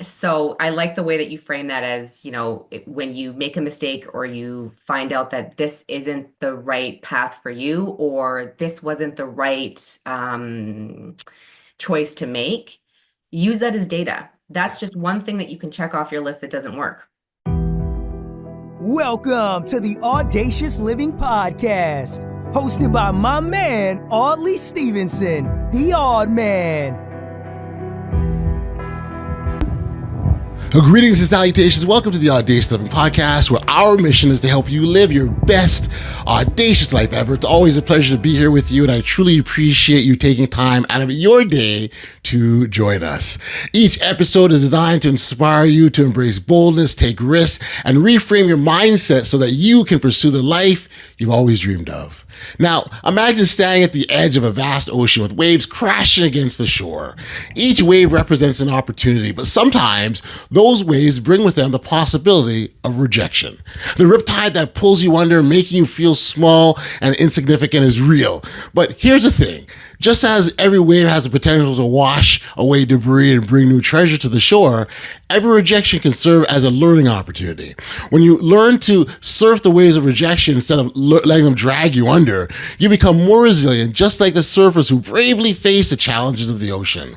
So I like the way that you frame that as, when you make a mistake or you find out that this isn't the right path for you or this wasn't the right choice to make, use that as data. That's just one thing that you can check off your list that doesn't work. Welcome to the Audacious Living Podcast, hosted by my man, Audley Stephenson, the Odd Man. Greetings and salutations. Welcome to the Audacious Living Podcast, where our mission is to help you live your best audacious life ever. It's always a pleasure to be here with you, and I truly appreciate you taking time out of your day to join us. Each episode is designed to inspire you to embrace boldness, take risks, and reframe your mindset so that you can pursue the life you've always dreamed of. Now, imagine standing at the edge of a vast ocean with waves crashing against the shore. Each wave represents an opportunity, but sometimes those waves bring with them the possibility of rejection. The riptide that pulls you under, making you feel small and insignificant, is real. But here's the thing. Just as every wave has the potential to wash away debris and bring new treasure to the shore, every rejection can serve as a learning opportunity. When you learn to surf the waves of rejection instead of letting them drag you under, you become more resilient, just like the surfers who bravely face the challenges of the ocean.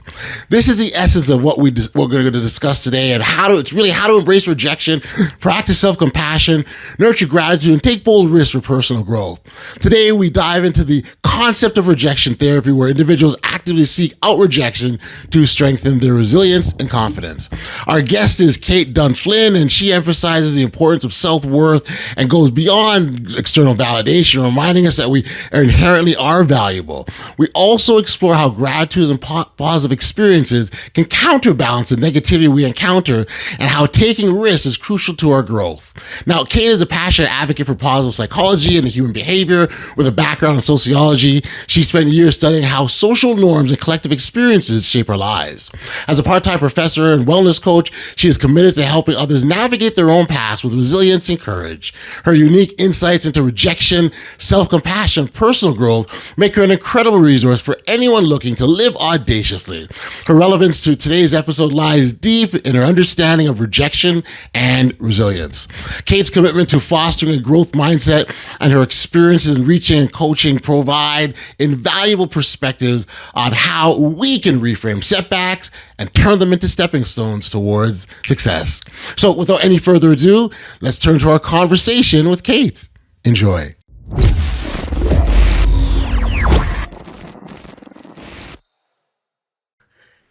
This is the essence of what we're going to discuss today, and how to embrace rejection, practice self-compassion, nurture gratitude, and take bold risks for personal growth. Today, we dive into the concept of rejection therapy, where individuals actively seek out rejection to strengthen their resilience and confidence. Our guest is Kate Dunn Flynn, and she emphasizes the importance of self-worth and goes beyond external validation, reminding us that we inherently are valuable. We also explore how gratitude and positive experiences can counterbalance the negativity we encounter, and how taking risks is crucial to our growth. Now, Kate is a passionate advocate for positive psychology and human behavior with a background in sociology. She spent years studying how social norms and collective experiences shape our lives. As a part-time professor and wellness coach, she is committed to helping others navigate their own paths with resilience and courage. Her unique insights into rejection, self-compassion, and personal growth make her an incredible resource for anyone looking to live audaciously. Her relevance to today's episode lies deep in her understanding of rejection and resilience. Kate's commitment to fostering a growth mindset and her experiences in reaching and coaching provide invaluable perspectives on how we can reframe setbacks and turn them into stepping stones towards success. So without any further ado, let's turn to our conversation with Kate. Enjoy.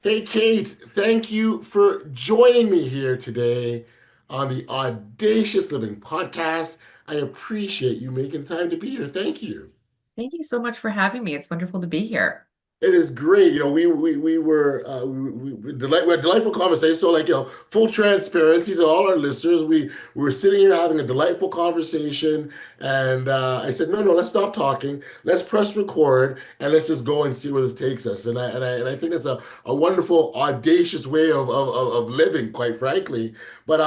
Hey, Kate, thank you for joining me here today on the Audacious Living Podcast. I appreciate you making time to be here. Thank you. Thank you so much for having me. It's wonderful to be here. It is great. We had delightful conversation. So, full transparency to all our listeners, we were sitting here having a delightful conversation, and I said, no, let's stop talking. Let's press record, and let's just go and see where this takes us. And I think that's a wonderful, audacious way of living, quite frankly. But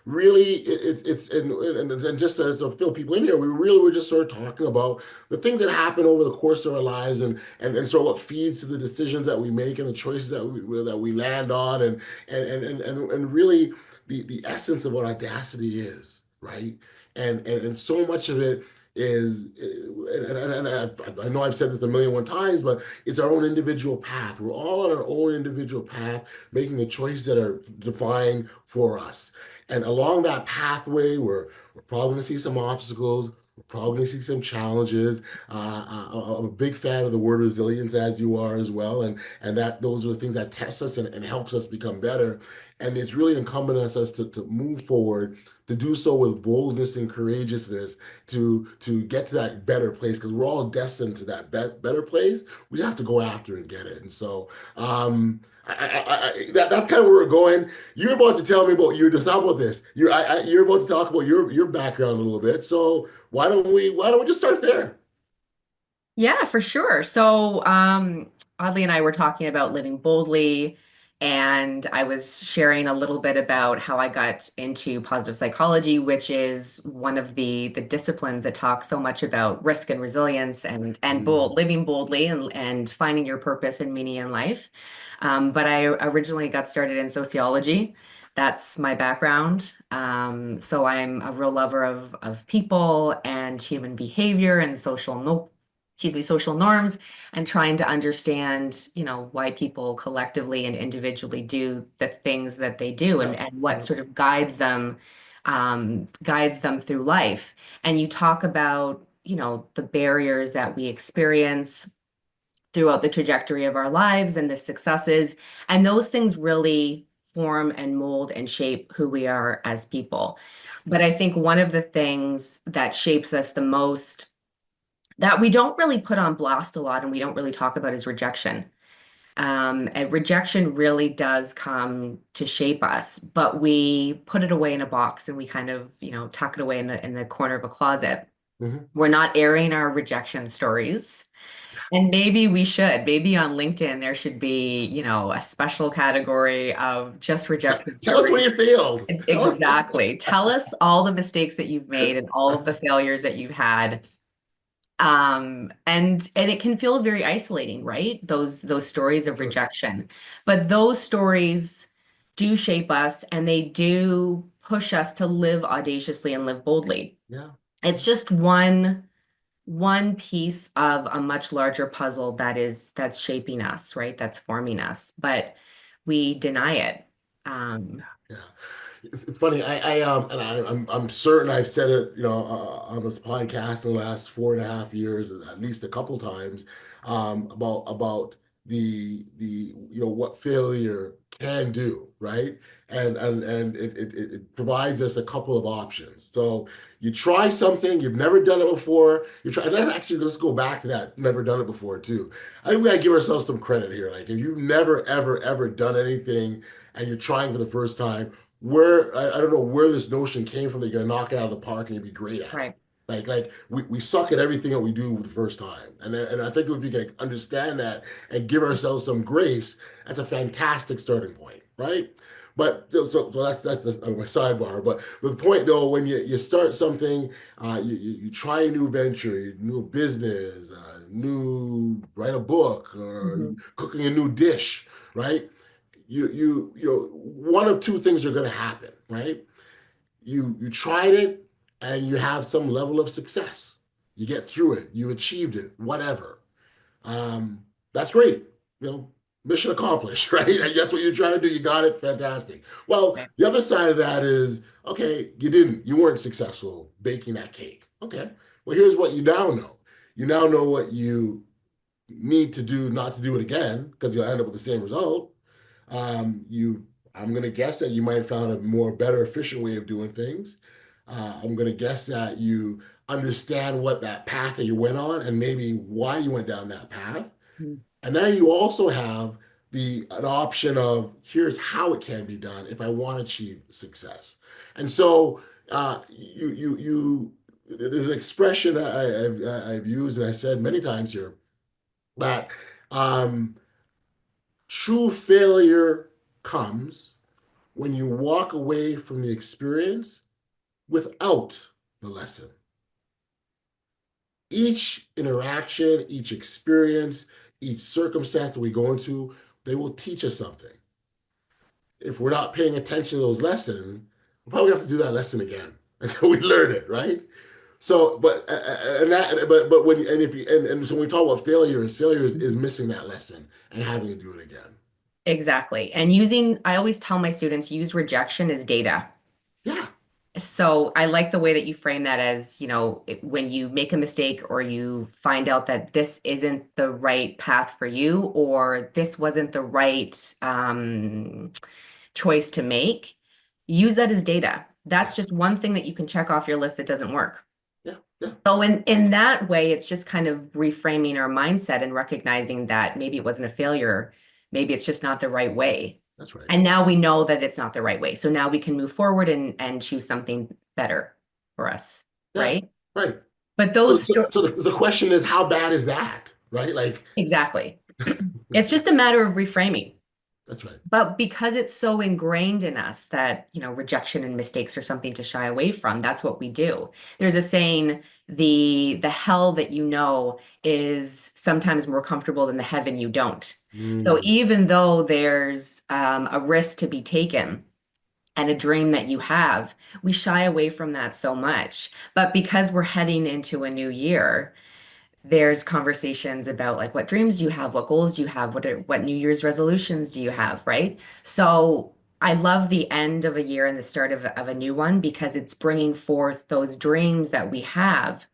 really, it's and just as to fill people in here, we really were just sort of talking about the things that happen over the course of our lives, and sort of what feeds to the decisions that we make and the choices that we land on, and really the essence of what audacity is, right? And so much of it is, and I know I've said this a million one times, but it's our own individual path. We're all on our own individual path, making the choices that are defined for us. And along that pathway, we're probably going to see some obstacles. We're probably going to see some challenges. I'm a big fan of the word resilience, as you are as well, and that those are the things that test us and helps us become better. And it's really incumbent on us to move forward, to do so with boldness and courageousness, to get to that better place, because we're all destined to that better place. We have to go after and get it. And so that's kind of where we're going. You're about to tell me about just how about this? You're about to talk about your background a little bit. So why don't we just start there? Yeah, for sure. So, Audley and I were talking about living boldly And I was sharing a little bit about how I got into positive psychology, which is one of the disciplines that talk so much about risk and resilience and Mm, living boldly and finding your purpose and meaning in life. But I originally got started in sociology. That's my background. So I'm a real lover of people and human behavior and social norms, and trying to understand, why people collectively and individually do the things that they do, yeah, and what yeah. sort of guides them through life. And you talk about, the barriers that we experience throughout the trajectory of our lives and the successes, and those things really form and mold and shape who we are as people. But I think one of the things that shapes us the most, that we don't really put on blast a lot and we don't really talk about, is rejection. And rejection really does come to shape us, but we put it away in a box and we kind of, tuck it away in the corner of a closet. Mhm. We're not airing our rejection stories. And maybe we should. Maybe on LinkedIn there should be, a special category of just rejection Tell us where stories. you failed. Tell us. Exactly. Tell us all the mistakes that you've made and all of the failures that you've had. And it can feel very isolating, right? Those stories of Sure. rejection. But those stories do shape us, and they do push us to live audaciously and live boldly. Yeah. It's just one piece of a much larger puzzle that's shaping us, right? That's forming us, but we deny it. Um, Yeah. It's funny. I'm certain I've said it, on this podcast in the last 4.5 years, at least a couple times, about what failure can do, right? And it provides us a couple of options. So you try something, you've never done it before. You try, and then actually, let's go back to that. Never done it before too. I think we gotta give ourselves some credit here. Like if you've never, ever, ever done anything and you're trying for the first time, where I don't know where this notion came from that you're gonna knock it out of the park and you'll be great at it. right. Like we suck at everything that we do the first time. And I think if we can understand that and give ourselves some grace, that's a fantastic starting point, right? But so that's my sidebar. But the point though, when you start something, you try a new venture, a new business, new write a book, or Mhm. cooking a new dish, right? One of two things are going to happen, right? You tried it and you have some level of success. You get through it, you achieved it, whatever. That's great. You know, mission accomplished, right? That's what you're trying to do. You got it, fantastic. Well, Right. the other side of that is, okay, you weren't successful baking that cake. Okay, well, here's what you now know. You now know what you need to do not to do it again because you'll end up with the same result. You, I'm going to guess that you might have found a more better, efficient way of doing things. I'm going to guess that you understand what that path that you went on and maybe why you went down that path. Mm. And then you also have an option of here's how it can be done if I want to achieve success. And so there's an expression I've used and I said many times here that um, true failure comes when you walk away from the experience without the lesson. Each interaction, each experience, each circumstance that we go into, they will teach us something. If we're not paying attention to those lessons, we'll probably have to do that lesson again until we learn it, right? So, but when and if you and so when we talk about failure is missing that lesson and having to do it again. Exactly. And I always tell my students, use rejection as data. Yeah, So I like the way that you frame that as, when you make a mistake or you find out that this isn't the right path for you, or this wasn't the right choice to make, use that as data. yeah, That's just one thing that you can check off your list that doesn't work. yeah, yeah. So in that way, it's just kind of reframing our mindset and recognizing that maybe it wasn't a failure, maybe it's just not the right way. That's right. And now we know that it's not the right way. So now we can move forward and choose something better for us, Yeah, right? right. But So, those so, sto so the question is, how bad is that? Right? Like, exactly. It's just a matter of reframing. That's right. But because it's so ingrained in us that, rejection and mistakes are something to shy away from, that's what we do. There's a saying, the hell that you know is sometimes more comfortable than the heaven you don't. So Mm, even though there's a risk to be taken and a dream that you have, we shy away from that so much. But because we're heading into a new year, there's conversations about like what dreams do you have, what goals do you have, what New Year's resolutions do you have, right? So I love the end of a year and the start of a new one because it's bringing forth those dreams that we have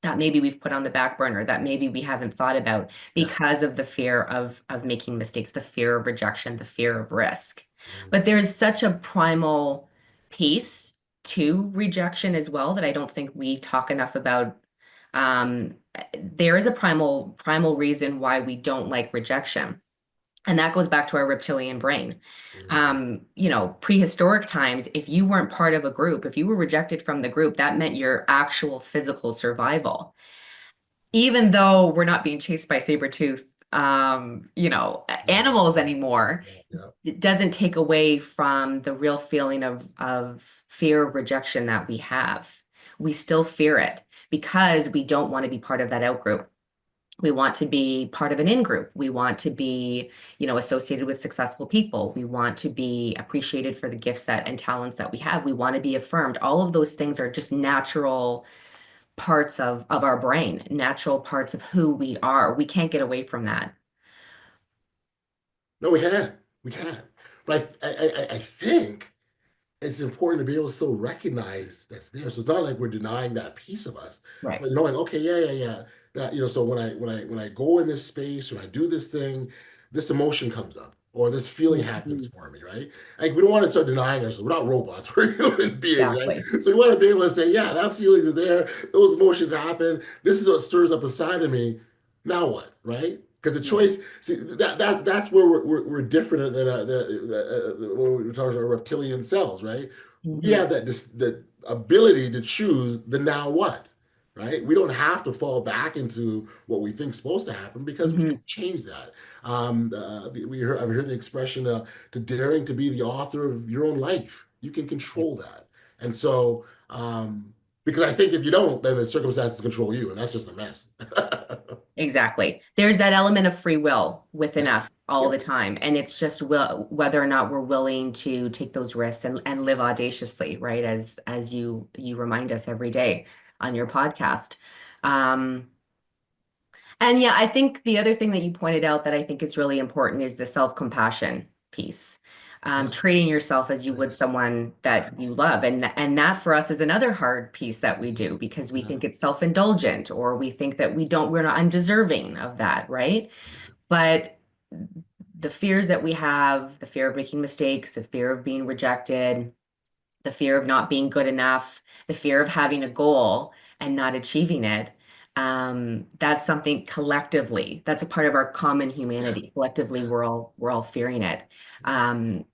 that maybe we've put on the back burner, that maybe we haven't thought about yeah. because of the fear of making mistakes, the fear of rejection, the fear of risk. Mm. But there's such a primal piece to rejection as well that I don't think we talk enough about. Um, there is a primal reason why we don't like rejection. And that goes back to our reptilian brain. Mm. Prehistoric times, if you weren't part of a group, if you were rejected from the group, that meant your actual physical survival. Even though we're not being chased by saber-tooth, Yeah. animals anymore, Yeah. Yeah. it doesn't take away from the real feeling of fear of rejection that we have. We still fear it because we don't want to be part of that out group. We want to be part of an in group. We want to be, associated with successful people. We want to be appreciated for the gifts that and talents that we have. We want to be affirmed. All of those things are just natural parts of our brain, natural parts of who we are. We can't get away from that. No, we can't. We can't. But I think it's important to be able to still recognize that's there. So it's not like we're denying that piece of us, Right. but knowing, okay, yeah, yeah, yeah. That, so when I go in this space or I do this thing, this emotion comes up or this feeling happens Mhm. for me, right? Like we don't want to start denying ourselves. We're not robots, we're human beings, right? Exactly. So we want to be able to say, yeah, that feelings are there, those emotions happen, this is what stirs up inside of me. Now what, right? Because the Yeah. choice, see that's where we're different than when we're talking about reptilian cells, right? We Mhm. have that ability to choose the now what, right? We don't have to fall back into what we think is supposed to happen because we can Mhm. change that. I've heard the expression to daring to be the author of your own life. You can control that, and so because I think if you don't, then the circumstances control you, and that's just a mess. Exactly. There's that element of free will within Yes. us all the Yep. time. And it's just whether or not we're willing to take those risks and live audaciously, right? As you remind us every day on your podcast. Um, and yeah, I think the other thing that you pointed out that I think is really important is the self-compassion piece. Yeah. Treating yourself as you would Yes. someone that you love. And that for us is another hard piece that we do because we Yeah. think it's self-indulgent or we think that we're not undeserving of that, right? But the fears that we have, the fear of making mistakes, the fear of being rejected, the fear of not being good enough, the fear of having a goal and not achieving it. That's something collectively, that's a part of our common Yeah. humanity. Collectively, Yeah. we're all fearing it. Um,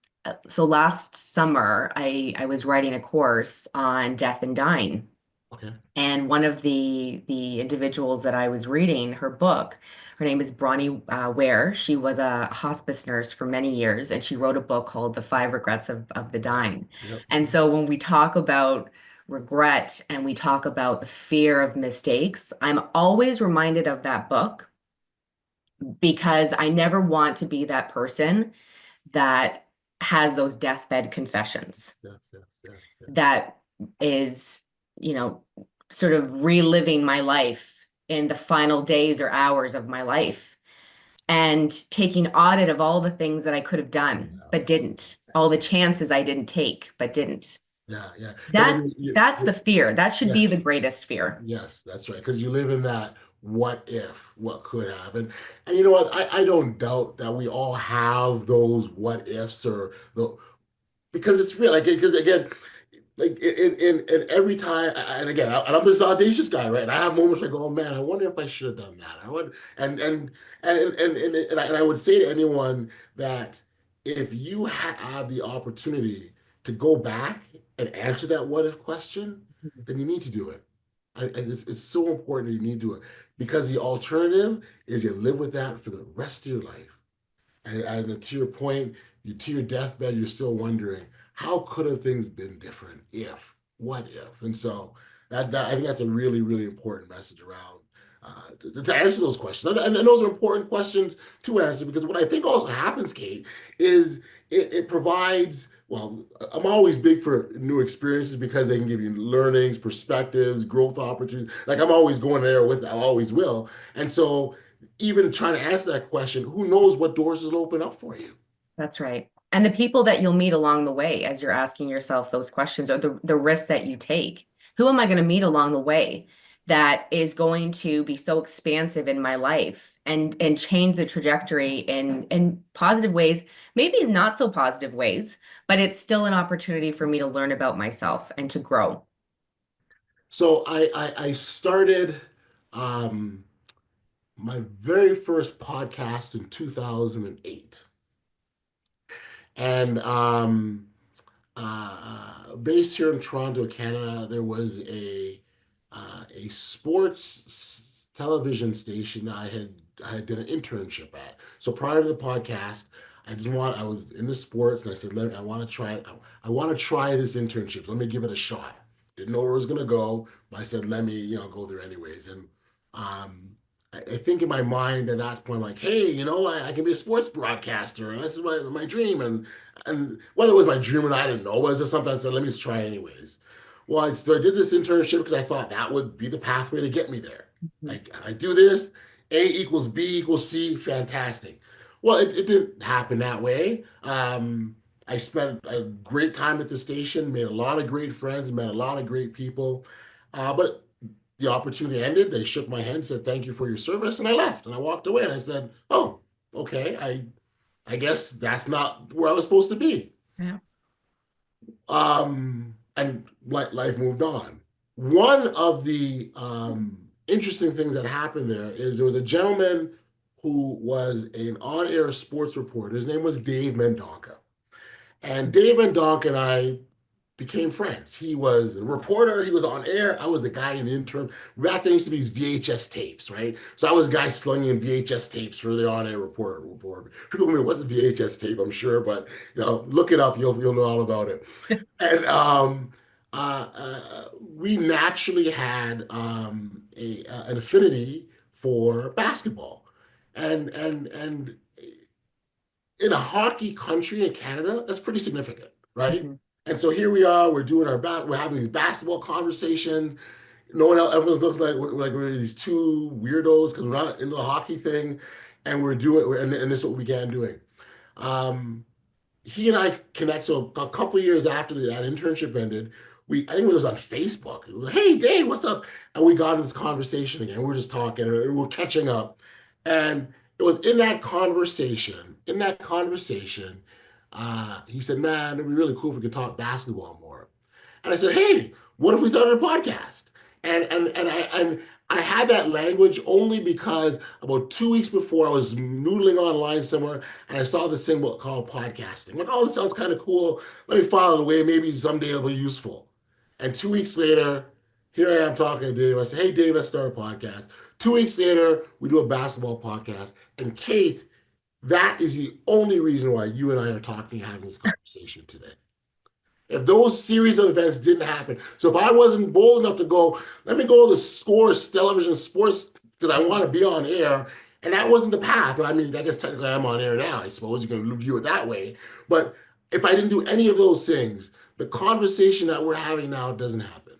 so last summer, I was writing a course on death and dying. Okay. And one of the individuals that I was reading her book, her name is Bronnie Ware. She was a hospice nurse for many years, and she wrote a book called The Five Regrets of the Yes. Dying. Yep. And so when we talk about regret and we talk about the fear of mistakes, I'm always reminded of that book because I never want to be that person that has those deathbed confessions Yes. Yes. Yes. Yes. that is, you know, sort of reliving my life in the final days or hours of my life and taking audit of all the things that I could have done Yeah. but didn't, all the chances I didn't take but didn't. Yeah. Yeah. Because I That mean, that's the fear. That should be the yes. greatest fear. Yes, that's right. Because you live in that what if, what could have. And you know what? I don't doubt that we all have those what ifs or the because it's real. Like because again, like in every time and again, and I'm this audacious guy, right? And I have moments where I go, oh man, I wonder if I should have done that. I would and I would say to anyone that if you have the opportunity to go back and answer that what if question, then you need to do it. It's so important that you need to do it because the alternative is you live with that for the rest of your life. And to your point, to your deathbed, you're still wondering, how could have things been different if, what if? And so I think that's a really, really important message around to answer those questions. And those are important questions to answer, because what I think also happens, Kate, is it provides, well, I'm always big for new experiences because they can give you learnings, perspectives, growth opportunities. Like I'm always going there with, I always will. And so even trying to answer that question, who knows what doors it'll open up for you? That's right. And the people that you'll meet along the way as you're asking yourself those questions, or the risks that you take. Who am I going to meet along the way that is going to be so expansive in my life and change the trajectory in positive ways, maybe not so positive ways, but it's still an opportunity for me to learn about myself and to grow. So I started um, my very first podcast in 2008. And based here in Toronto, Canada, there was a sports television station I had done an internship at. So prior to the podcast, I was into sports, and I said, I want to try I want to try this internship. Let me give it a shot. Didn't know where it was gonna go, but I said, let me, go there anyways. And um, I think in my mind at that point, like, hey, I can be a sports broadcaster, and this is my dream. And whether it was my dream or not, I didn't know, but it was just something I said, let me just try it anyways. Well, so I did this internship because I thought that would be the pathway to get me there. Mhm. I do this, A equals B equals C, fantastic. Well, it didn't happen that way. I spent a great time at the station, made a lot of great friends, met a lot of great people. But the opportunity ended. They shook my hand, said, thank you for your service, and I left. And I walked away, and I said, oh, okay, I guess that's not where I was supposed to be. Yeah. And life moved on. One of the interesting things that happened there was a gentleman who was an on-air sports reporter. His name was Dave Mendonca. And Dave Mendonca and I became friends. He was a reporter. He was on air. I was the guy in the interim. Back then used to be these VHS tapes, right? So I was the guy slinging VHS tapes for the on-air report. People mean, what's a VHS tape? I'm sure, but look it up. You'll know all about it. And we naturally had an affinity for basketball, and in a hockey country in Canada, that's pretty significant, right? Mhm. And so here we are, we're having these basketball conversations. No one else, everyone's looking like we're these two weirdos because we're not into the hockey thing, and and this is what we began doing. Um, he and I connect. So a couple of years after that internship ended, I think it was on Facebook. It was, hey Dave, what's up? And we got into this conversation again. We are just talking, and we're catching up. And it was in that conversation, he said, man, it'd be really cool if we could talk basketball more. And I said, hey, what if we started a podcast? And I had that language only because about 2 weeks before I was noodling online somewhere and I saw this thing called podcasting. I'm like, oh, this sounds kind of cool. Let me file it away. Maybe someday it'll be useful. And 2 weeks later, here I am talking to Dave. I say, hey, Dave, let's start a podcast. 2 weeks later, we do a basketball podcast. And Kate, that is the only reason why you and I are talking, having this conversation today. If those series of events didn't happen, so if I wasn't bold enough to go, let me go to Scores Television Sports because I want to be on air, and that wasn't the path. I mean, I guess technically I'm on air now. I suppose you can view it that way. But if I didn't do any of those things, the conversation that we're having now doesn't happen.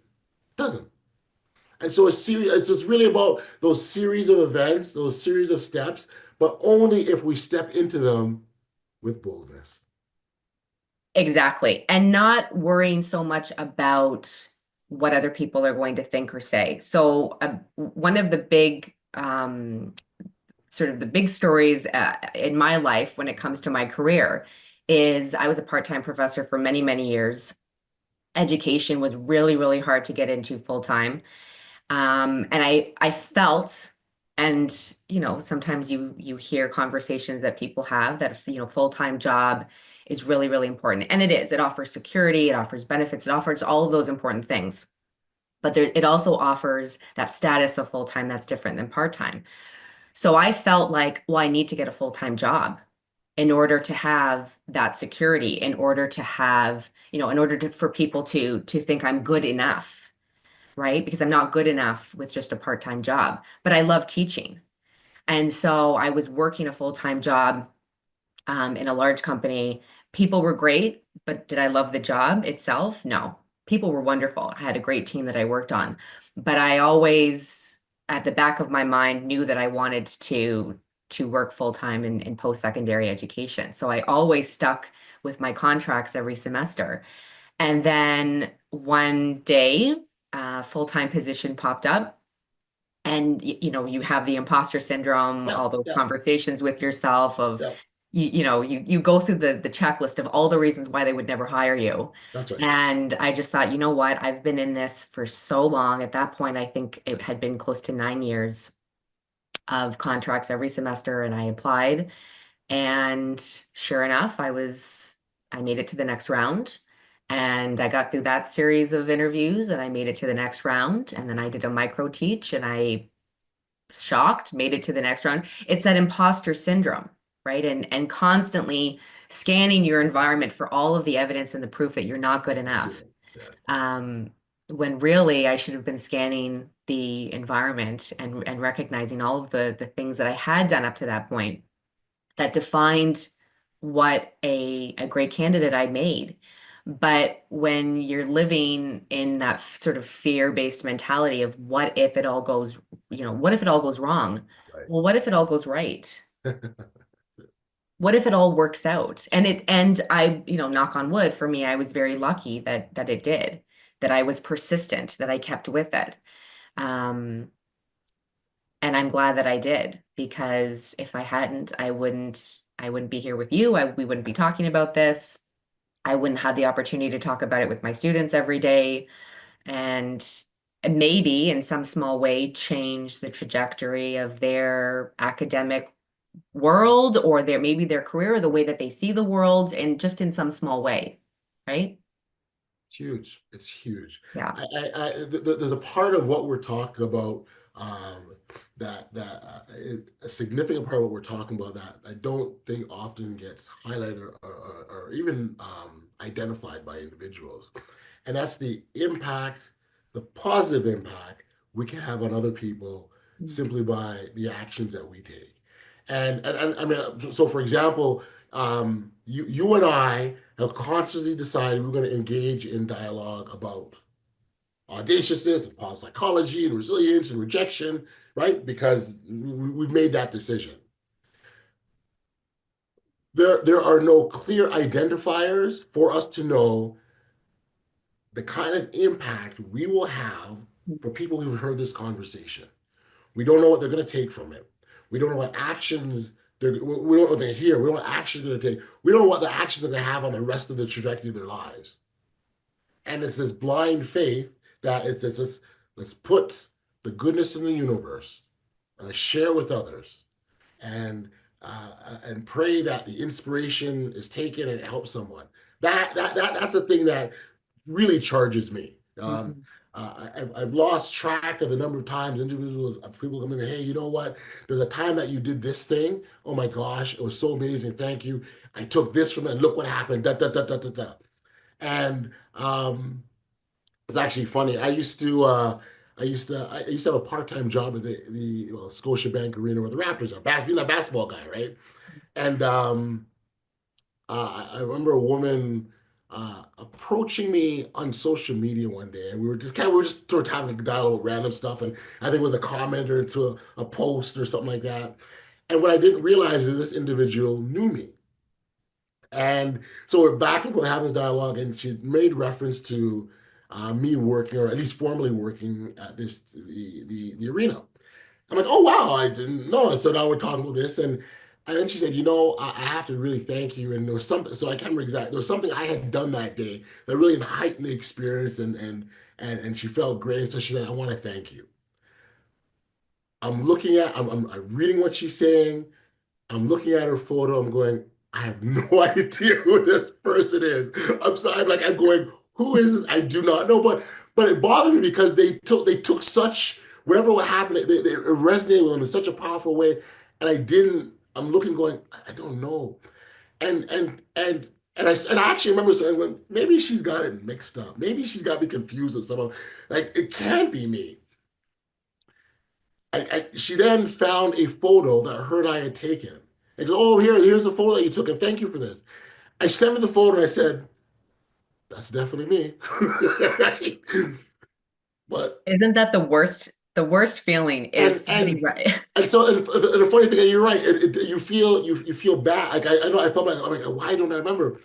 Doesn't. And so it's just really about those series of events, those series of steps, but only if we step into them with boldness. Exactly. And not worrying so much about what other people are going to think or say. So one of the big sort of the big stories in my life when it comes to my career is I was a part-time professor for many, many years. Education was really, really hard to get into full-time. And I felt, and sometimes you hear conversations that people have that full-time job is really, really important. And it is. It offers security, it offers benefits, it offers all of those important things. But it also offers that status of full-time that's different than part-time. So I felt like, well, I need to get a full-time job. in order to have that security, in order to have, in order to for people to think I'm good enough, right? Because I'm not good enough with just a part-time job, but I love teaching. And so I was working a full-time job in a large company. People were great, but did I love the job itself? No. People were wonderful. I had a great team that I worked on, but I always, at the back of my mind, knew that I wanted to work full time in post-secondary education. So I always stuck with my contracts every semester. And then one day, a full-time position popped up, and you have the imposter syndrome, Yeah, all those yeah, conversations with yourself of yeah. you go through the checklist of all the reasons why they would never hire you. That's right. And I just thought, you know what, I've been in this for so long. At that point, I think it had been close to 9 years of contracts every semester, and I applied. And sure enough, I made it to the next round. And I got through that series of interviews, and I made it to the next round. And then I did a micro teach, and I shocked, made it to the next round. It's that imposter syndrome, right? And constantly scanning your environment for all of the evidence and the proof that you're not good Yeah, enough. yeah. Um, when really I should have been scanning the environment and recognizing all of the things that I had done up to that point that defined what a great candidate I made. But when you're living in that sort of fear-based mentality of what if it all goes, what if it all goes wrong? Right. Well, what if it all goes right? What if it all works out? And I, knock on wood, for me, I was very lucky that it did, that I was persistent, that I kept with it. Um, and I'm glad that I did, because if I hadn't, I wouldn't be here with you. We wouldn't be talking about this. I wouldn't have the opportunity to talk about it with my students every day, and maybe in some small way change the trajectory of their academic world, or maybe their career, or the way that they see the world, and just in some small way, right? It's huge. It's huge. Yeah. There's a part of what we're talking about, that is a significant part of what we're talking about that I don't think often gets highlighted or even identified by individuals, and that's the impact, the positive impact we can have on other people simply by the actions that we take. And I mean, so for example, you and I have consciously decided we're going to engage in dialogue about audaciousness and positive psychology and resilience and rejection, right? Because we've made that decision. There are no clear identifiers for us to know the kind of impact we will have for people who've heard this conversation. We don't know what they're going to take from it. We don't know what actions we don't know what they hear. We don't know what actions they're going to take. We don't know what the actions they're going to have on the rest of the trajectory of their lives. And it's this blind faith that it's just, let's put the goodness in the universe and share with others, and pray that the inspiration is taken and it helps someone. That's the thing that really charges me. Mhm. I've lost track of the number of times people come in and, hey, you know what? There's a time that you did this thing. Oh my gosh, it was so amazing. Thank you. I took this from it and look what happened. Da, da, da, da, da, da. And it's actually funny. I used to have a part-time job at the Scotiabank Arena where the Raptors are, being a basketball guy, right? And I remember a woman approaching me on social media one day, and we were just sort of having a dialogue with random stuff, and I think it was a comment or to a post or something like that. And what I didn't realize is this individual knew me. And so we're back and forth having this dialogue, and she made reference to me working, or at least formally working at the arena. I'm like, oh wow, I didn't know. And so now we're talking about this, and then she said, I have to really thank you. And there was something, so I can't remember exactly. There was something I had done that day that really heightened the experience, and she felt great. So she said, I want to thank you. I'm reading what she's saying. I'm looking at her photo. I'm going, I have no idea who this person is. I'm sorry. I'm going, who is this? I do not know. But it bothered me because they took such whatever happened. They resonated with them in such a powerful way, and I didn't. I'm looking, going, I don't know. and I actually remember saying, well, maybe she's got it mixed up. Maybe she's got me confused with someone. Like it can't be me. She then found a photo that her and I had taken. And goes, oh, here's the photo that you took, and thank you for this. I sent her the photo, and I said, that's definitely me. Right? But Isn't that the worst? The worst feeling and is somebody, and right? and so and the funny thing, and you're right. You feel bad. Like I know I felt like I'm like why don't I remember?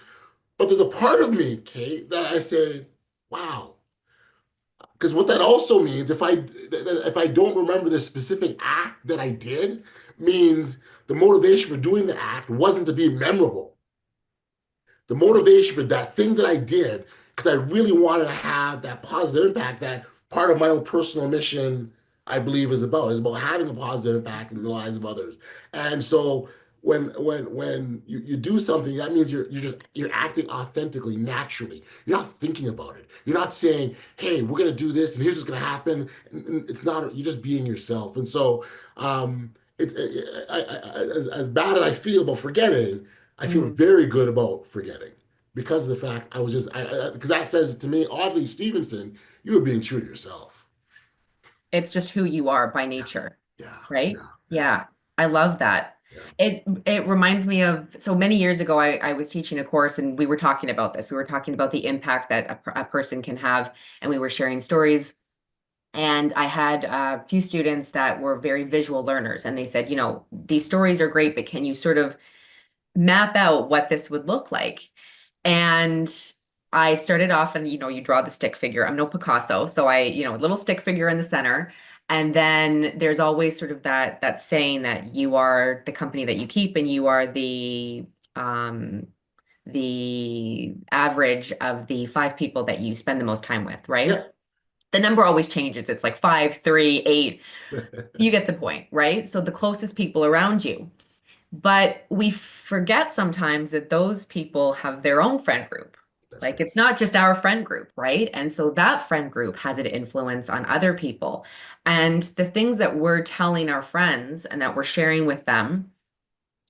But there's a part of me, Kate, that I say, wow. Because what that also means, if I don't remember the specific act that I did, means the motivation for doing the act wasn't to be memorable. The motivation for that thing that I did, because I really wanted to have that positive impact that part of my own personal mission, I believe, is about having a positive impact in the lives of others. And so when you do something, that means you're acting authentically, naturally. You're not thinking about it. You're not saying, "Hey, we're gonna do this, and here's what's gonna happen." It's not. You're just being yourself. And so, it's as bad as I feel about forgetting, I feel Mhm. very good about forgetting because of the fact I was just because that says to me, Audley Stephenson, you were being true to yourself. It's just who you are by nature, Yeah, right? yeah, yeah, Yeah, I love that. yeah. It reminds me of so many years ago, I was teaching a course and we were talking about this. We were talking about the impact that a person can have, and we were sharing stories. And I had a few students that were very visual learners, and they said, these stories are great, but can you sort of map out what this would look like? And I started off and you draw the stick figure. I'm no Picasso, so a little stick figure in the center. And then there's always sort of that saying that you are the company that you keep and you are the average of the 5 people that you spend the most time with, right? Yeah. The number always changes. It's like 5, 3, 8. You get the point, right? So the closest people around you. But we forget sometimes that those people have their own friend group. That's Like right. it's not just our friend group, right? And so that friend group has an influence on other people. And the things that we're telling our friends and that we're sharing with them,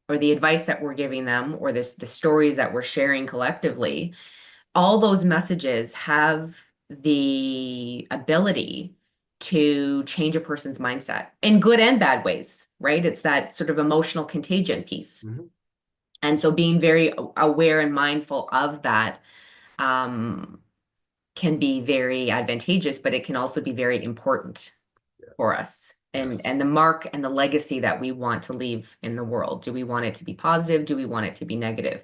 or the advice that we're giving them, or the stories that we're sharing collectively, all those messages have the ability to change a person's mindset in good and bad ways, right? It's that sort of emotional contagion piece. Mhm. And so being very aware and mindful of that um, can be very advantageous, but it can also be very important for Yes. us. And Yes. and the mark and the legacy that we want to leave in the world. Do we want it to be positive? Do we want it to be negative?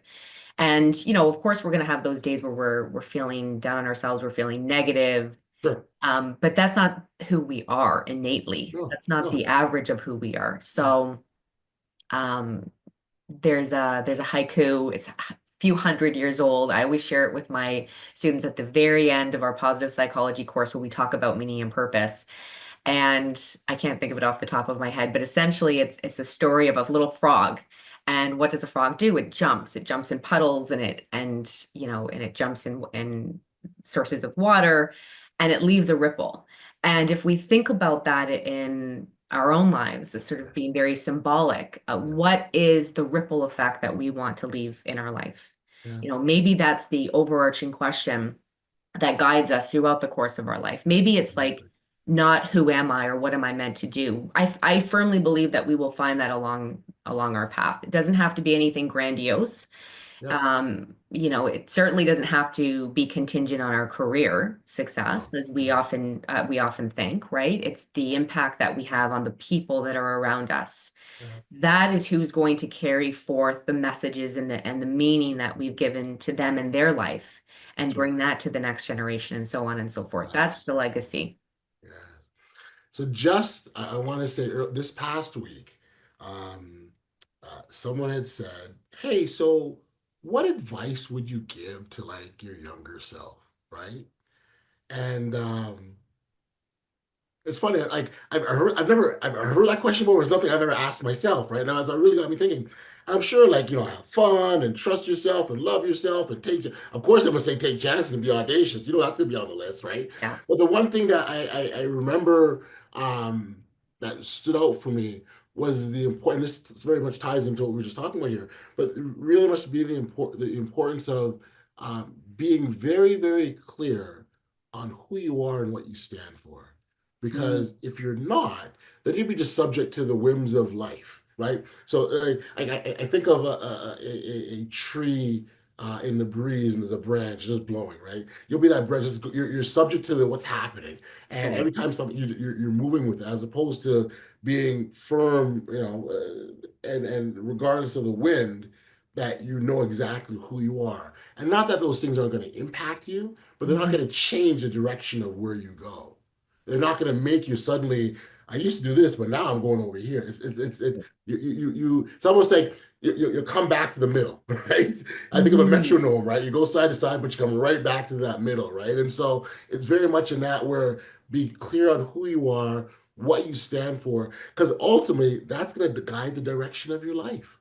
And of course, we're going to have those days where we're feeling down on ourselves, we're feeling negative. Sure. But that's not who we are innately. No, That's not the no. average of who we are. No. So um, there's a haiku. It's a few hundred years old. I always share it with my students at the very end of our positive psychology course where we talk about meaning and purpose. And I can't think of it off the top of my head, but essentially it's a story of a little frog. And what does a frog do? It jumps. It jumps in puddles and it jumps in sources of water and it leaves a ripple. And if we think about that in our own lives as sort of being Yes. very symbolic, Yes. what is the ripple effect that we want to leave in our life? Yeah. Maybe that's the overarching question that guides us throughout the course of our life. Maybe it's like, Exactly. not who am I or what am I meant to do. I firmly believe that we will find that along our path. It doesn't have to be anything grandiose. Yeah. It certainly doesn't have to be contingent on our career success, No. as No. we often think, right? It's the impact that we have on the people that are around us. Yeah. That is who's going to carry forth the messages and the meaning that we've given to them in their life and That's right. bring that to the next generation and so on and so forth. That's Nice. the legacy. Yeah. So just, I want to say this past week, um, someone had said, "Hey, so what advice would you give to like your younger self, right?" And it's funny, like I've heard that question before. It's something I've ever asked myself, right? Now, as I really got me thinking, and I'm sure, like have fun and trust yourself and love yourself and take. Of course, I'm gonna say take chances and be audacious. You know that's gonna be on the list, right? Yeah. But the one thing that I remember that stood out for me was the important. This very much ties into what we were just talking about here, but really must be the importance of being very, very clear on who you are and what you stand for. Mm, Because if you're not, then you'd be just subject to the whims of life, right? So I think of a tree in the breeze and there's a branch just blowing, right? You'll be that branch. You're subject to what's happening, and right. every time something you're moving with it, as opposed to being firm, and regardless of the wind, that you know exactly who you are. And not that those things aren't going to impact you, but they're not Mhm. going to change the direction of where you go. They're not going to make you suddenly, I used to do this, but now I'm going over here. It's almost like you come back to the middle, right? I think of a Mhm. metronome, right? You go side to side, but you come right back to that middle, right? And so it's very much in that where be clear on who you are, what you stand for, because ultimately that's going to guide the direction of your life.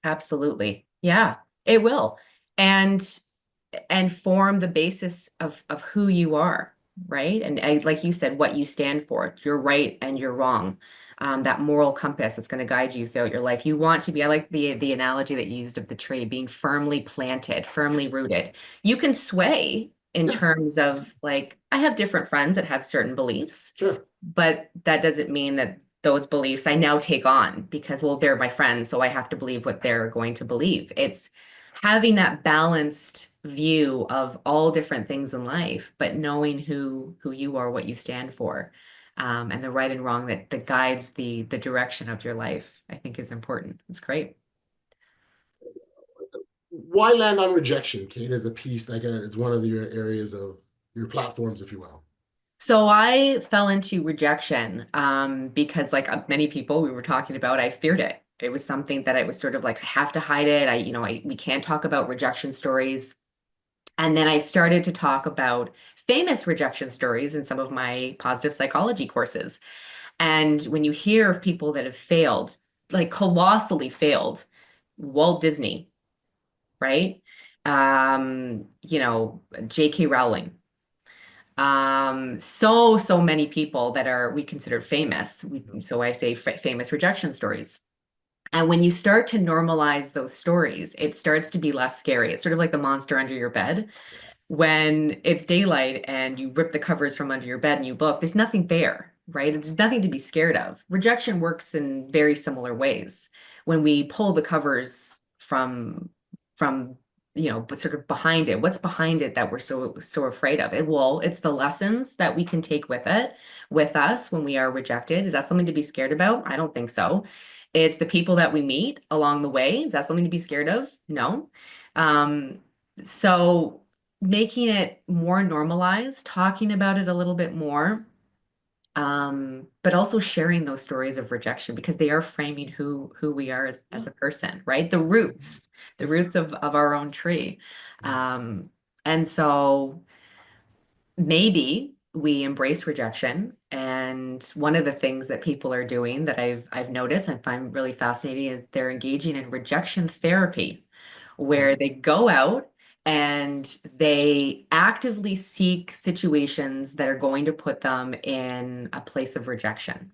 Absolutely. Yeah, it will. And form the basis of who you are, right? And like you said, what you stand for, you're right and you're wrong. That moral compass that's going to guide you throughout your life. You want to be, I like the analogy that you used of the tree being firmly planted, firmly rooted. You can sway in Yeah, terms of like, I have different friends that have certain beliefs, sure. but that doesn't mean that those beliefs I now take on because, well, they're my friends, so I have to believe what they're going to believe. It's having that balanced view of all different things in life, but knowing who you are, what you stand for, and the right and wrong that guides the direction of your life, I think is important. It's great. Why land on rejection, Kate, as a piece, like it's one of your areas of your platforms, if you will? So I fell into rejection because, like many people we were talking about, I feared it. It was something that I was sort of like, I have to hide it. We can't talk about rejection stories. And then I started to talk about famous rejection stories in some of my positive psychology courses. And when you hear of people that have failed, like colossally failed, Walt Disney, right? J.K. Rowling, so many people that are we considered famous. So I say famous rejection stories. And when you start to normalize those stories, it starts to be less scary. It's sort of like the monster under your bed. When it's daylight and you rip the covers from under your bed and you look, there's nothing there, right? There's nothing to be scared of. Rejection works in very similar ways. When we pull the covers from but sort of behind it, what's behind it that we're so afraid of? It's the lessons that we can take with us when we are rejected. Is that something to be scared about? I don't think so. It's the people that we meet along the way. Is that something to be scared of? No. Um, so making it more normalized, talking about it a little bit more, but also sharing those stories of rejection because they are framing who we are as a person, right? The roots of our own tree. Um, and so maybe we embrace rejection. And one of the things that people are doing that I've noticed and find really fascinating is they're engaging in rejection therapy, where they go out and they actively seek situations that are going to put them in a place of rejection.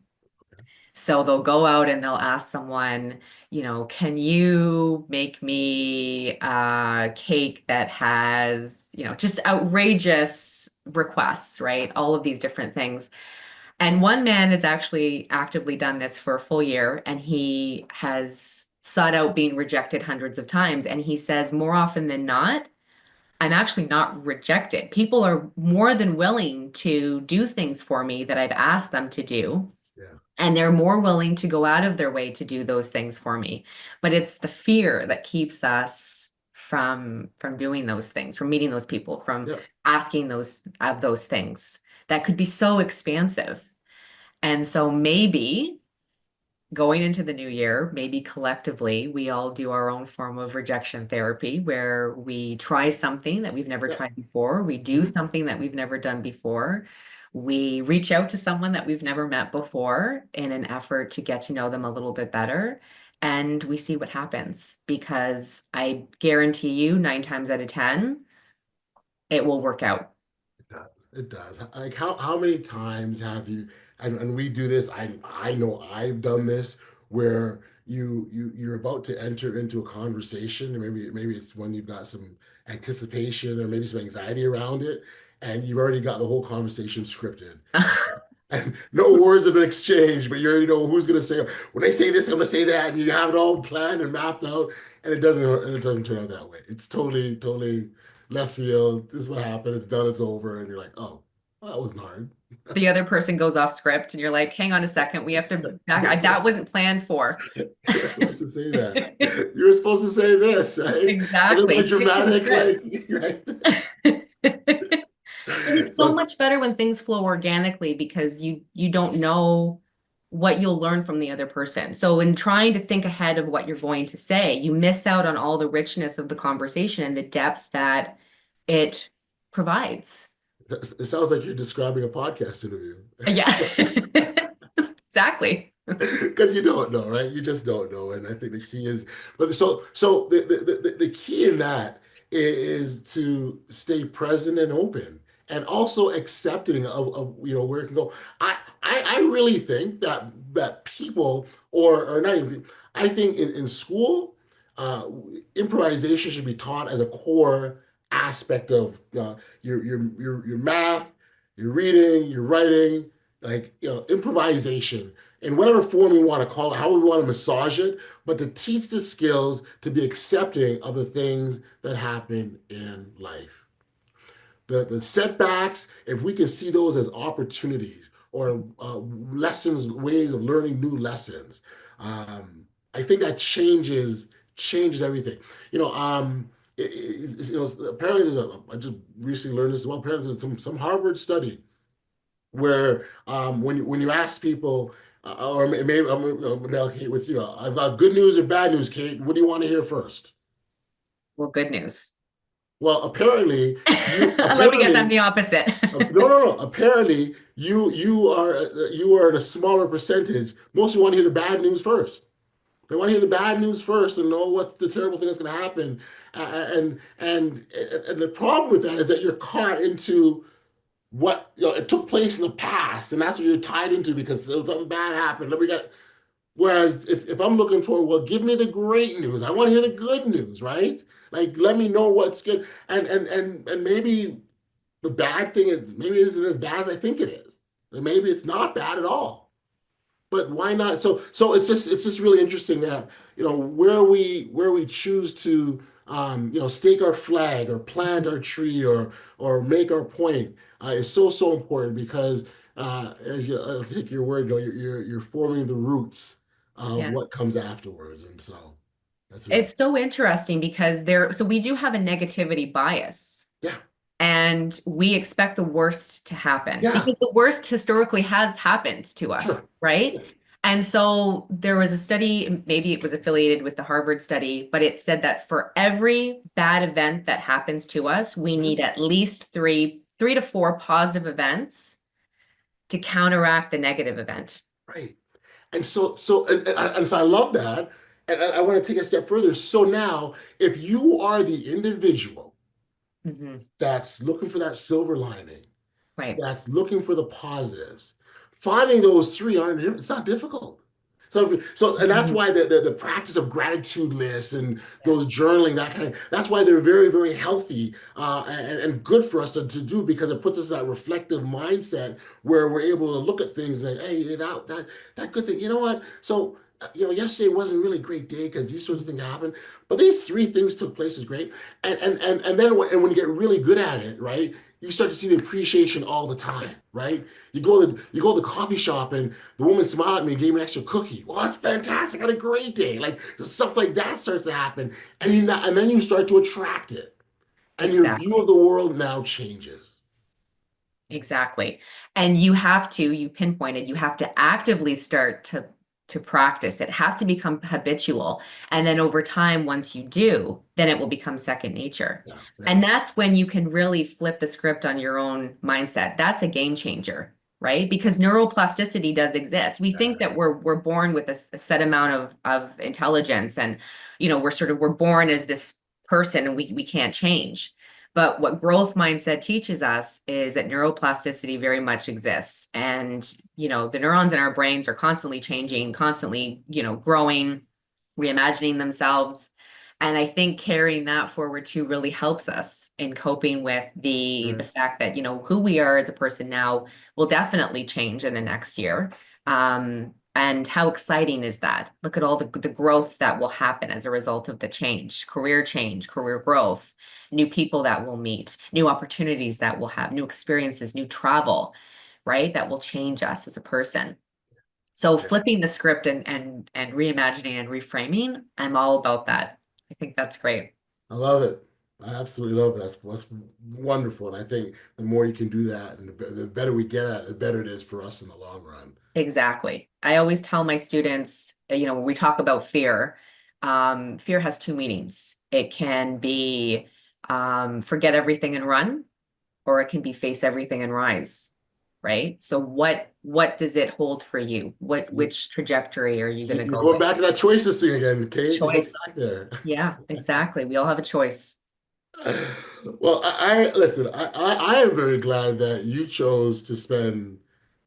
So they'll go out and they'll ask someone, can you make me a cake that has, just outrageous requests, right? All of these different things. And one man has actually actively done this for a full year, and he has sought out being rejected hundreds of times. And he says, more often than not, I'm actually not rejected. People are more than willing to do things for me that I've asked them to do. Yeah. And they're more willing to go out of their way to do those things for me. But it's the fear that keeps us from doing those things, from meeting those people, from Yeah. asking those things that could be so expansive. And so maybe going into the new year, maybe collectively, we all do our own form of rejection therapy where we try something that we've never Yeah. tried before. We do Mhm. something that we've never done before. We reach out to someone that we've never met before in an effort to get to know them a little bit better. And we see what happens because I guarantee you, 9 times out of 10, it will work out. It does. It does. Like how many times have you and we do this, I know I've done this where you're about to enter into a conversation, and maybe it's when you've got some anticipation or maybe some anxiety around it, and you've already got the whole conversation scripted. And no words have been exchanged, but you already know who's going to say, when they say this, I'm going to say that, and you have it all planned and mapped out, and it doesn't turn out that way. It's totally left field. This is what happened. It's done. It's over, and you're like, oh, well, that wasn't hard. The other person goes off script and you're like, hang on a second, we have to that wasn't planned for. You're supposed to say that. You were supposed to say this, right? Exactly. And then dramatic, right? It's so much better when things flow organically because you don't know what you'll learn from the other person. So in trying to think ahead of what you're going to say, you miss out on all the richness of the conversation and the depth that it provides. It sounds like you're describing a podcast interview. Yeah, exactly. Because you don't know, right? You just don't know. And I think the key is, but so the key in that is to stay present and open and also accepting of where it can go. I really think that people or not even, I think in school, uh, improvisation should be taught as a core aspect of your math, your reading, your writing, like improvisation in whatever form you want to call it, how we want to massage it, but to teach the skills to be accepting of the things that happen in life. The setbacks, if we can see those as opportunities or lessons, ways of learning new lessons, I think that changes everything. Apparently I just recently learned this as well. Apparently there's some Harvard study where when you ask people, or maybe I'll Kate with you. I've got good news or bad news, Kate. What do you want to hear first? Well, good news. Well, apparently, let me guess, I'm the opposite. no. Apparently, you are in a smaller percentage. Most people want to hear the bad news first. They want to hear the bad news first and know what the terrible thing that's going to happen. And the problem with that is that you're caught into what it took place in the past, and that's what you're tied into because something bad happened. Whereas if I'm looking for, well, give me the great news. I want to hear the good news, right? Like, let me know what's good. And maybe the bad thing is maybe it isn't as bad as I think it is. And maybe it's not bad at all. But why not? So it's just really interesting that, where we choose to stake our flag or plant our tree or make our point is so important because I'll take your word, you're forming the roots of Yeah. what comes afterwards. And so that's It's so interesting because so we do have a negativity bias. Yeah. And we expect the worst to happen Yeah. because the worst historically has happened to us, Sure. right? Yeah. And so there was a study, maybe it was affiliated with the Harvard study, but it said that for every bad event that happens to us, we need at least three to four positive events to counteract the negative event. Right. And so I love that. And I want to take a step further. So now, if you are the individual that's looking for that silver lining, Right. that's looking for the positives, finding those three it's not difficult. And that's why the practice of gratitude lists and those journaling, that's why they're very, very healthy and good for us to do because it puts us in that reflective mindset where we're able to look at things and hey, that good thing, you know what? So, yesterday wasn't really a great day because these sorts of things happen, but these three things took place is great. And then when you get really good at it, right? You start to see the appreciation all the time, right? You go to the coffee shop and the woman smiled at me and gave me an extra cookie. Well, that's fantastic. I had a great day. Like stuff like that starts to happen. And then you start to attract it. And your view of the world now changes. Exactly. And you pinpointed, you have to actively start to practice. It has to become habitual. And then over time, once you do, then it will become second nature. Yeah. And that's when you can really flip the script on your own mindset. That's a game changer, right? Because neuroplasticity does exist. We think that we're born with a set amount of intelligence and, we're born as this person and we can't change. But what growth mindset teaches us is that neuroplasticity very much exists. And, the neurons in our brains are constantly changing, constantly, growing, reimagining themselves. And I think carrying that forward too really helps us in coping with the fact that, who we are as a person now will definitely change in the next year. And how exciting is that? Look at all the growth that will happen as a result of the change, career growth, new people that we'll meet, new opportunities that we'll have, new experiences, new travel, right? That will change us as a person. So flipping the script and reimagining and reframing, I'm all about that. I think that's great. I love it. I absolutely love that. That's wonderful. And I think the more you can do that and the better we get at it, the better it is for us in the long run. Exactly. I always tell my students, when we talk about fear, fear has two meanings. It can be forget everything and run, or it can be face everything and rise. Right. So what does it hold for you? Which trajectory are you going to go? Going back to that choices thing again, Kate. Choice. Back there. Yeah, exactly. We all have a choice. Well, I listen, I am very glad that you chose to spend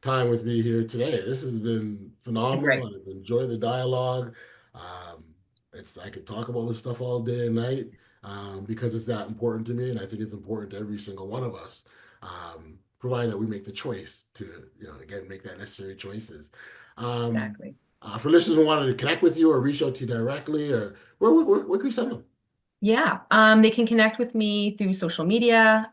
time with me here today. This has been phenomenal. Great. I've enjoyed the dialogue. I could talk about this stuff all day and night because it's that important to me, and I think it's important to every single one of us, providing that we make the choice to, again, make that necessary choices. Exactly. For listeners who wanted to connect with you or reach out to you directly, or where can we send them? Yeah, they can connect with me through social media.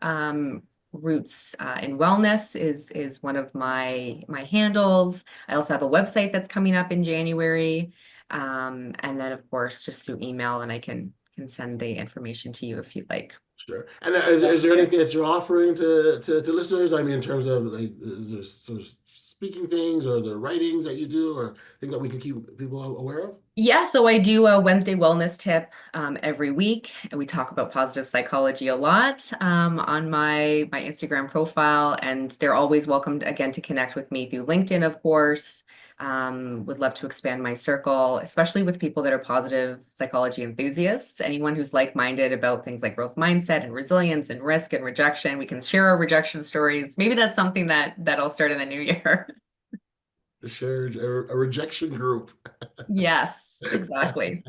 Roots in Wellness is one of my handles. I also have a website that's coming up in January, and then of course just through email, and I can send the information to you if you'd like. Sure. And is there anything that you're offering to listeners? I mean, in terms of is there sort of speaking things, or the writings that you do, or things that we can keep people aware of? Yeah, so I do a Wednesday wellness tip every week, and we talk about positive psychology a lot on my Instagram profile, and they're always welcome again to connect with me through LinkedIn, of course. Would love to expand my circle, especially with people that are positive psychology enthusiasts. Anyone who's like-minded about things like growth mindset and resilience and risk and rejection. We can share our rejection stories. Maybe that's something that I'll start in the new year. To share a rejection group. Yes, exactly.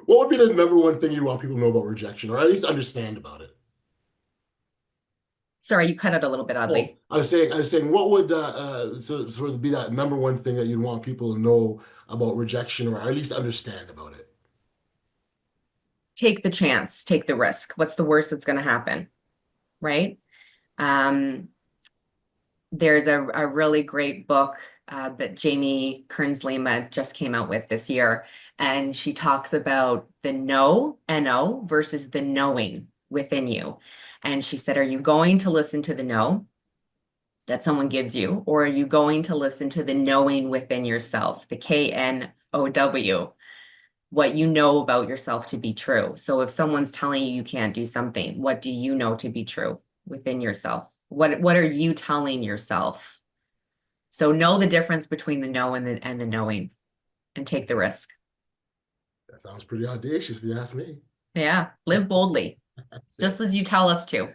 What would be the number one thing you want people to know about rejection, or at least understand about it? Sorry, you cut out a little bit, Audley. I was saying, what would sort of be that number one thing that you'd want people to know about rejection, or at least understand about it? Take the chance, take the risk. What's the worst that's going to happen, right? There's a really great book that Jamie Kearns-Lima just came out with this year, and she talks about the know, N-O, versus the knowing within you. And she said, are you going to listen to the no that someone gives you, or are you going to listen to the knowing within yourself, the K-N-O-W, what you know about yourself to be true? So if someone's telling you you can't do something, what do you know to be true within yourself? What are you telling yourself? So know the difference between the no and the knowing, and take the risk. That sounds pretty audacious, if you ask me. Yeah, live boldly, just as you tell us to.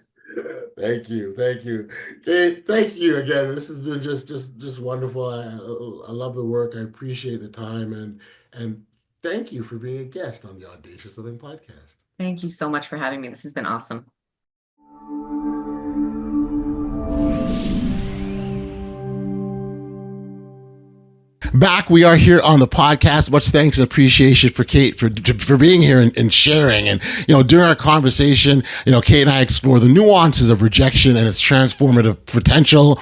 Thank you, Kate. Thank you again. This has been just wonderful. I love the work. I appreciate the time, and thank you for being a guest on the Audacious Living Podcast. Thank you so much for having me. This has been awesome. Back, we are here on the podcast. Much thanks and appreciation for Kate for being here and sharing. And, during our conversation, Kate and I explore the nuances of rejection and its transformative potential.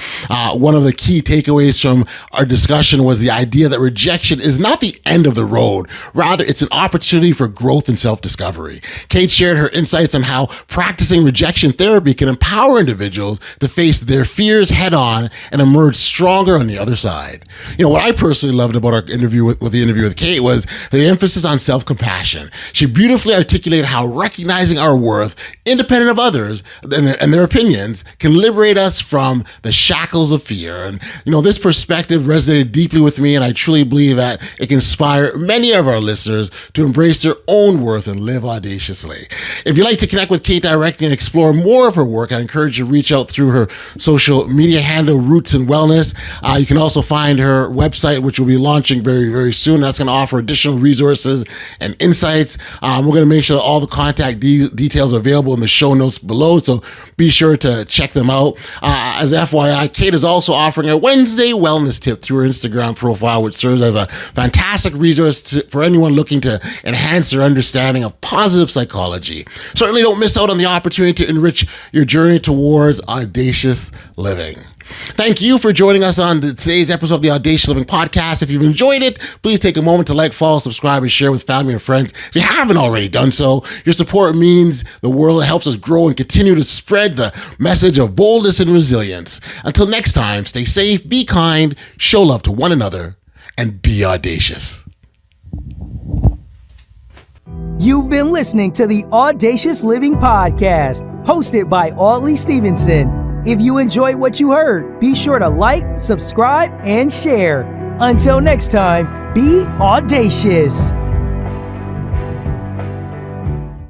One of the key takeaways from our discussion was the idea that rejection is not the end of the road. Rather, it's an opportunity for growth and self-discovery. Kate shared her insights on how practicing rejection therapy can empower individuals to face their fears head on and emerge stronger on the other side. What I personally personally loved about our interview with Kate was the emphasis on self-compassion. She beautifully articulated how recognizing our worth, independent of others and their opinions, can liberate us from the shackles of fear. And, this perspective resonated deeply with me, and I truly believe that it can inspire many of our listeners to embrace their own worth and live audaciously. If you'd like to connect with Kate directly and explore more of her work, I encourage you to reach out through her social media handle, Roots and Wellness. You can also find her website, which will be launching very, very soon. That's going to offer additional resources and insights. We're going to make sure that all the contact details are available in the show notes below, so be sure to check them out. As FYI, Kate is also offering a Wednesday wellness tip through her Instagram profile, which serves as a fantastic resource for anyone looking to enhance their understanding of positive psychology. Certainly don't miss out on the opportunity to enrich your journey towards audacious living. Thank you for joining us on today's episode of the Audacious Living Podcast. If you've enjoyed it, please take a moment to like, follow, subscribe, and share with family and friends. If you haven't already done so, your support means the world. It helps us grow and continue to spread the message of boldness and resilience. Until next time, stay safe, be kind, show love to one another, and be audacious. You've been listening to the Audacious Living Podcast, hosted by Audley Stephenson. If you enjoyed what you heard, be sure to like, subscribe, and share. Until next time, be audacious.